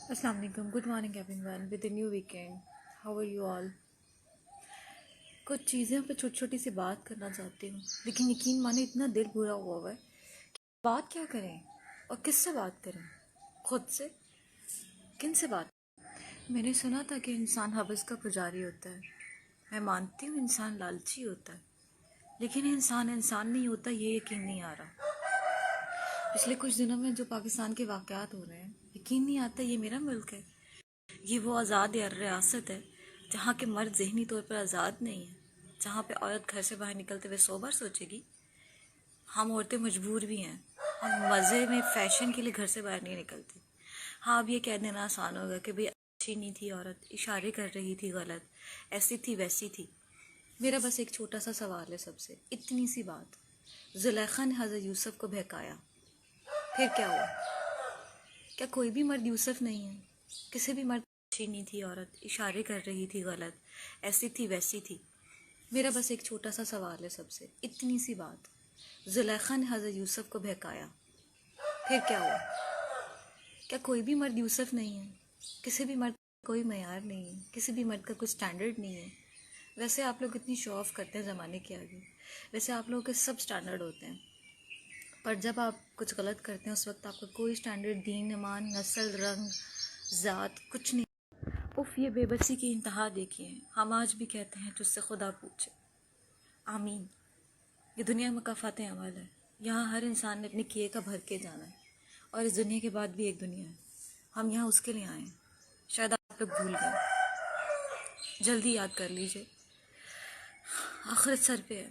السلام علیکم. Good morning everyone with a new weekend. How are you all? کچھ چیزیں پہ چھوٹی چھوٹی سی بات کرنا چاہتی ہوں، لیکن یقین مانے اتنا دل برا ہوا ہے کہ بات کیا کریں اور کس سے بات کریں؟ خود سے؟ کن سے بات؟ میں نے سنا تھا کہ انسان حوث کا پجاری ہوتا ہے. میں مانتی ہوں انسان لالچی ہوتا ہے، لیکن انسان نہیں ہوتا، یہ یقین نہیں آ رہا. پچھلے کچھ دنوں میں جو پاکستان کے واقعات ہو رہے ہیں، یقین نہیں آتا یہ میرا ملک ہے. یہ وہ آزاد ریاست ہے جہاں کے مرد ذہنی طور پر آزاد نہیں ہیں، جہاں پہ عورت گھر سے باہر نکلتے ہوئے 100 بار سوچے گی. ہم عورتیں مجبور بھی ہیں، ہم مزے میں فیشن کے لیے گھر سے باہر نہیں نکلتے. ہاں، اب یہ کہہ دینا آسان ہوگا کہ بھئی اچھی نہیں تھی عورت، اشارے کر رہی تھی غلط، ایسی تھی ویسی تھی. میرا بس ایک چھوٹا سا سوال ہے سب سے، اتنی سی بات. زلیخا نے حضرت یوسف کو بہکایا، پھر کیا ہوا؟ کیا کوئی بھی مرد یوسف نہیں ہے؟ کسی بھی مرد اچھی نہیں تھی عورت، اشارے کر رہی تھی غلط، ایسی تھی ویسی تھی. میرا بس ایک چھوٹا سا سوال ہے سب سے، اتنی سی بات. زلیخا نے حضرت یوسف کو بہکایا، پھر کیا ہوا؟ کیا کوئی بھی مرد یوسف نہیں ہے؟ کسی بھی مرد کا کوئی معیار نہیں ہے، کسی بھی مرد کا کوئی سٹینڈرڈ نہیں ہے. ویسے آپ لوگ اتنی شو آف کرتے ہیں زمانے کے آگے، ویسے آپ لوگوں کے سب سٹینڈرڈ ہوتے ہیں، پر جب آپ کچھ غلط کرتے ہیں اس وقت آپ کا کوئی سٹینڈرڈ، دین، ایمان، نسل، رنگ، ذات کچھ نہیں. اف، یہ بے بسی کی انتہا دیکھیے. ہم آج بھی کہتے ہیں تجھ سے خدا پوچھے. آمین. یہ دنیا مکافات عمل ہے، یہاں ہر انسان نے اپنے کیے کا بھر کے جانا ہے، اور اس دنیا کے بعد بھی ایک دنیا ہے. ہم یہاں اس کے لیے آئے ہیں. شاید آپ لوگ بھول گئے، جلدی یاد کر لیجئے. آخرت سر پہ ہے،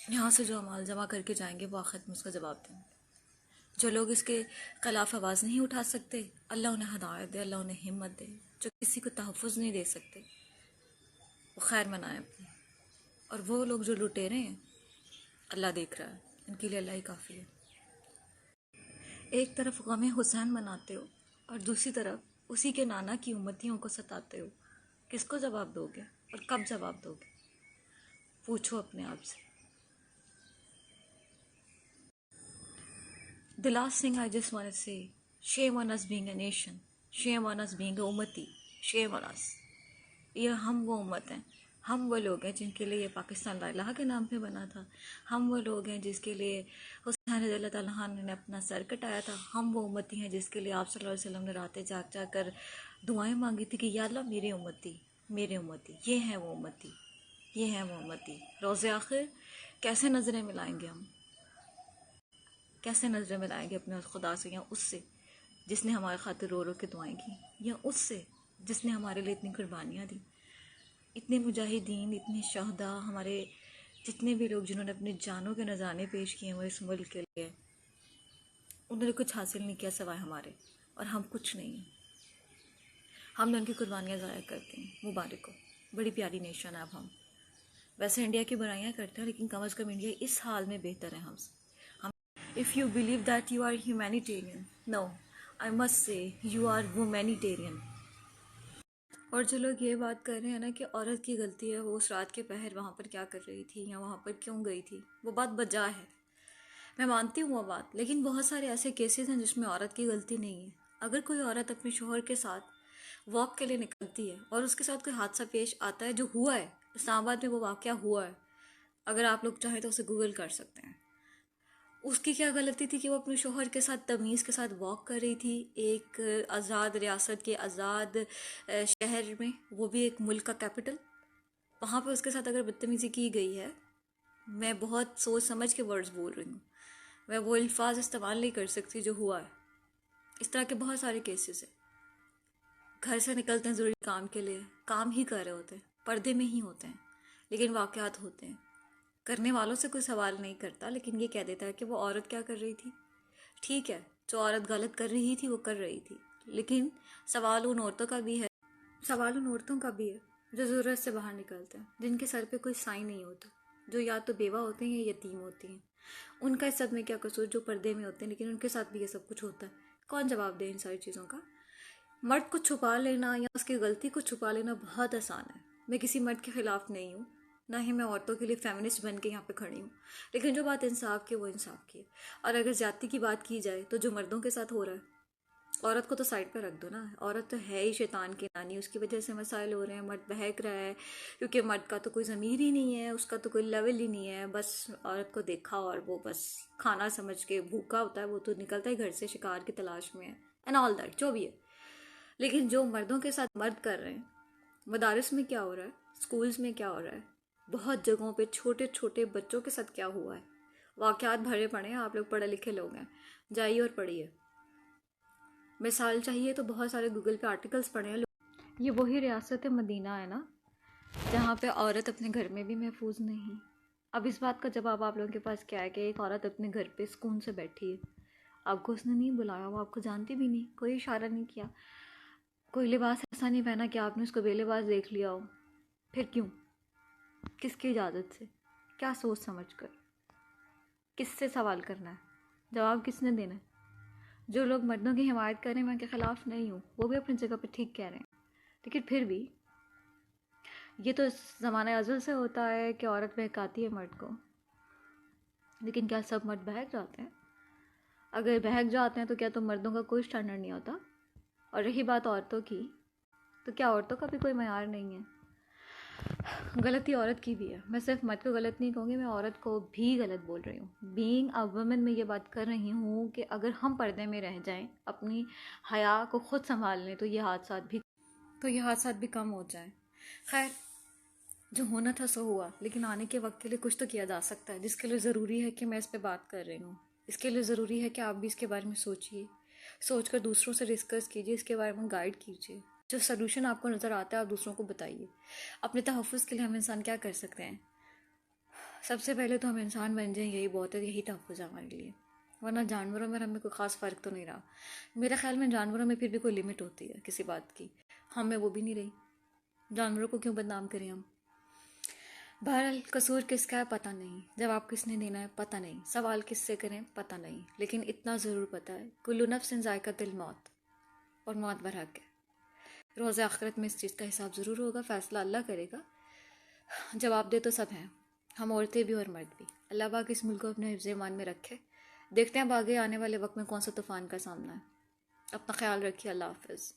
یہاں سے جو اعمال جمع کر کے جائیں گے وہ آخرت میں اس کا جواب دیں گے. جو لوگ اس کے خلاف آواز نہیں اٹھا سکتے، اللہ انہیں ہدایت دے، اللہ انہیں ہمت دے. جو کسی کو تحفظ نہیں دے سکتے وہ خیر منائیں اپنی. اور وہ لوگ جو لٹیرے ہیں، اللہ دیکھ رہا ہے، ان کے لیے اللہ ہی کافی ہے. ایک طرف غم حسین مناتے ہو اور دوسری طرف اسی کے نانا کی امتیوں کو ستاتے ہو. کس کو جواب دو گے اور کب جواب دو گے؟ پوچھو اپنے آپ سے. The last thing I just want to say, shame on us being a nation, shame on us being a ummati, shame on us. یہ ہم وہ امت ہیں، ہم وہ لوگ ہیں جن کے لیے یہ پاکستان لا الہ کے نام پہ بنا تھا. ہم وہ لوگ ہیں جس کے لیے حسین رضی اللہ تعالیٰ عنہ نے اپنا سر کٹایا تھا. ہم وہ امتی ہیں جس کے لیے آپ صلی اللہ علیہ وسلم نے راتیں جاگ جاگ کر دعائیں مانگی تھی کہ یا اللہ میرے امتی، میرے امتی. یہ ہیں وہ امتی، یہ ہیں وہ امتی. روز آخر کیسے نظریں ملائیں گے ہم؟ کیسے نظریں ملائیں گے اپنے خدا سے، یا اس سے جس نے ہمارے خاطر رو رو کے دعائیں کی، یا اس سے جس نے ہمارے لیے اتنی قربانیاں دی. اتنے مجاہدین، اتنے شہداء، ہمارے جتنے بھی لوگ جنہوں نے اپنے جانوں کے نذرانے پیش کیے ہیں اس ملک کے لیے، انہوں نے کچھ حاصل نہیں کیا سوائے ہمارے، اور ہم کچھ نہیں ہیں. ہم نے ان کی قربانیاں ضائع کرتے ہیں. مبارک ہو، بڑی پیاری نیشن ہے. اب ہم ویسے انڈیا کی برائیاں کرتے ہیں، لیکن کم از کم انڈیا اس حال میں بہتر ہے ہم سے. If you believe that you are humanitarian, no, I must say you are womanitarian. اور جو لوگ یہ بات کر رہے ہیں نا کہ عورت کی غلطی ہے، وہ اس رات کے پہر وہاں پر کیا کر رہی تھی یا وہاں پر کیوں گئی تھی، وہ بات بجا ہے. میں مانتی ہوں وہ بات، لیکن بہت سارے ایسے کیسز ہیں جس میں عورت کی غلطی نہیں ہے. اگر کوئی عورت اپنے شوہر کے ساتھ واک کے لیے نکلتی ہے اور اس کے ساتھ کوئی حادثہ پیش آتا ہے، جو ہوا ہے اسلام آباد میں، وہ واقعہ ہوا ہے، اگر آپ لوگ چاہیں تو اسے گوگل کر سکتے ہیں. اس کی کیا غلطی تھی کہ وہ اپنے شوہر کے ساتھ تمیز کے ساتھ واک کر رہی تھی ایک آزاد ریاست کے آزاد شہر میں، وہ بھی ایک ملک کا کیپٹل. وہاں پہ اس کے ساتھ اگر بدتمیزی کی گئی ہے، میں بہت سوچ سمجھ کے ورڈز بول رہی ہوں، میں وہ الفاظ استعمال نہیں کر سکتی جو ہوا ہے. اس طرح کے بہت سارے کیسز ہیں. گھر سے نکلتے ہیں ضروری کام کے لیے، کام ہی کر رہے ہوتے ہیں، پردے میں ہی ہوتے ہیں، لیکن واقعات ہوتے ہیں. کرنے والوں سے کوئی سوال نہیں کرتا، لیکن یہ کہہ دیتا ہے کہ وہ عورت کیا کر رہی تھی. ٹھیک ہے، جو عورت غلط کر رہی تھی وہ کر رہی تھی، لیکن سوال ان عورتوں کا بھی ہے، سوال ان عورتوں کا بھی ہے جو ضرورت سے باہر نکلتے ہیں، جن کے سر پہ کوئی سائن نہیں ہوتا، جو یا تو بیوہ ہوتے ہیں یا یتیم ہوتی ہیں. ان کا اس سب میں کیا قصور جو پردے میں ہوتے ہیں، لیکن ان کے ساتھ بھی یہ سب کچھ ہوتا ہے. کون جواب دے ان ساری چیزوں کا؟ مرد کو چھپا لینا یا اس کی غلطی کو چھپا لینا بہت آسان ہے. میں کسی مرد کے خلاف نہیں ہوں، نہ ہی میں عورتوں کے لیے فیمنسٹ بن کے یہاں پہ کھڑی ہوں، لیکن جو بات انصاف کی وہ انصاف کی ہے. اور اگر زیادتی کی بات کی جائے تو جو مردوں کے ساتھ ہو رہا ہے عورت کو تو سائڈ پہ رکھ دو نا، عورت تو ہے ہی شیطان کی نانی، اس کی وجہ سے مسائل ہو رہے ہیں، مرد بہک رہا ہے، کیونکہ مرد کا تو کوئی ضمیر ہی نہیں ہے، اس کا تو کوئی لیول ہی نہیں ہے، بس عورت کو دیکھا اور وہ بس کھانا سمجھ کے بھوکا ہوتا ہے، وہ تو نکلتا ہے گھر سے شکار کی تلاش میں ہے، اینڈ آل دیٹ جو بھی ہے۔ لیکن جو مردوں کے ساتھ مرد کر رہے ہیں، مدارس میں کیا ہو رہا ہے، اسکولز میں کیا ہو رہا ہے، بہت جگہوں پہ چھوٹے چھوٹے بچوں کے ساتھ کیا ہوا ہے، واقعات بھرے پڑے ہیں، آپ لوگ پڑھے لکھے لوگ ہیں، جائیے اور پڑھیے۔ مثال چاہیے تو بہت سارے گوگل پہ آرٹیکلز پڑھے ہیں لوگ۔ یہ وہی ریاست مدینہ ہے نا جہاں پہ عورت اپنے گھر میں بھی محفوظ نہیں۔ اب اس بات کا جواب آپ لوگوں کے پاس کیا ہے کہ ایک عورت اپنے گھر پہ سکون سے بیٹھی ہے، آپ کو اس نے نہیں بلایا، وہ آپ کو جانتی بھی نہیں، کوئی اشارہ نہیں کیا، کوئی لباس ایسا نہیں پہنا کہ آپ نے اس کو بے لباس دیکھ لیا ہو، پھر کیوں؟ کس کی اجازت سے؟ کیا سوچ سمجھ کر؟ کس سے سوال کرنا ہے؟ جواب کس نے دینا ہے؟ جو لوگ مردوں کی حمایت کریں میں ان کے خلاف نہیں ہوں، وہ بھی اپنی جگہ پہ ٹھیک کہہ رہے ہیں، لیکن پھر بھی یہ تو زمانہ ازل سے ہوتا ہے کہ عورت بہکاتی ہے مرد کو، لیکن کیا سب مرد بہک جاتے ہیں؟ اگر بہک جاتے ہیں تو کیا تو مردوں کا کوئی اسٹینڈرڈ نہیں ہوتا؟ اور رہی بات عورتوں کی، تو کیا عورتوں کا بھی کوئی معیار نہیں ہے؟ غلطی عورت کی بھی ہے، میں صرف مرد کو غلط نہیں کہوں گی، میں عورت کو بھی غلط بول رہی ہوں۔ بینگ اے وومن میں یہ بات کر رہی ہوں کہ اگر ہم پردے میں رہ جائیں، اپنی حیا کو خود سنبھال لیں تو یہ حادثات بھی کم ہو جائیں۔ خیر، جو ہونا تھا سو ہوا، لیکن آنے کے وقت کے لیے کچھ تو کیا جا سکتا ہے، جس کے لیے ضروری ہے کہ میں اس پہ بات کر رہی ہوں۔ اس کے لیے ضروری ہے کہ آپ بھی اس کے بارے میں سوچیے، سوچ کر دوسروں سے ڈسکس کیجیے، اس کے بارے میں گائیڈ کیجیے، جو سلوشن آپ کو نظر آتا ہے آپ دوسروں کو بتائیے۔ اپنے تحفظ کے لیے ہم انسان کیا کر سکتے ہیں؟ سب سے پہلے تو ہم انسان بن جائیں، یہی بہت ہے، یہی تحفظ ہے ہمارے لیے، ورنہ جانوروں میں ہمیں کوئی خاص فرق تو نہیں رہا۔ میرے خیال میں جانوروں میں پھر بھی کوئی لمٹ ہوتی ہے کسی بات کی، ہم میں وہ بھی نہیں رہی، جانوروں کو کیوں بدنام کریں ہم؟ بہرحال قصور کس کا ہے پتہ نہیں، جواب کس نے دینا ہے پتہ نہیں، سوال کس سے کریں پتہ نہیں، لیکن اتنا ضرور پتہ ہے کل نفس ذائقۃ الموت، اور موت برحق ہے۔ روز آخرت میں اس چیز کا حساب ضرور ہوگا، فیصلہ اللہ کرے گا، جواب دے تو سب ہیں، ہم عورتیں بھی اور مرد بھی۔ اللہ پاک اس ملک کو اپنے حفظ ایمان میں رکھے، دیکھتے ہیں اب آگے آنے والے وقت میں کون سا طوفان کا سامنا ہے۔ اپنا خیال رکھیے، اللہ حافظ۔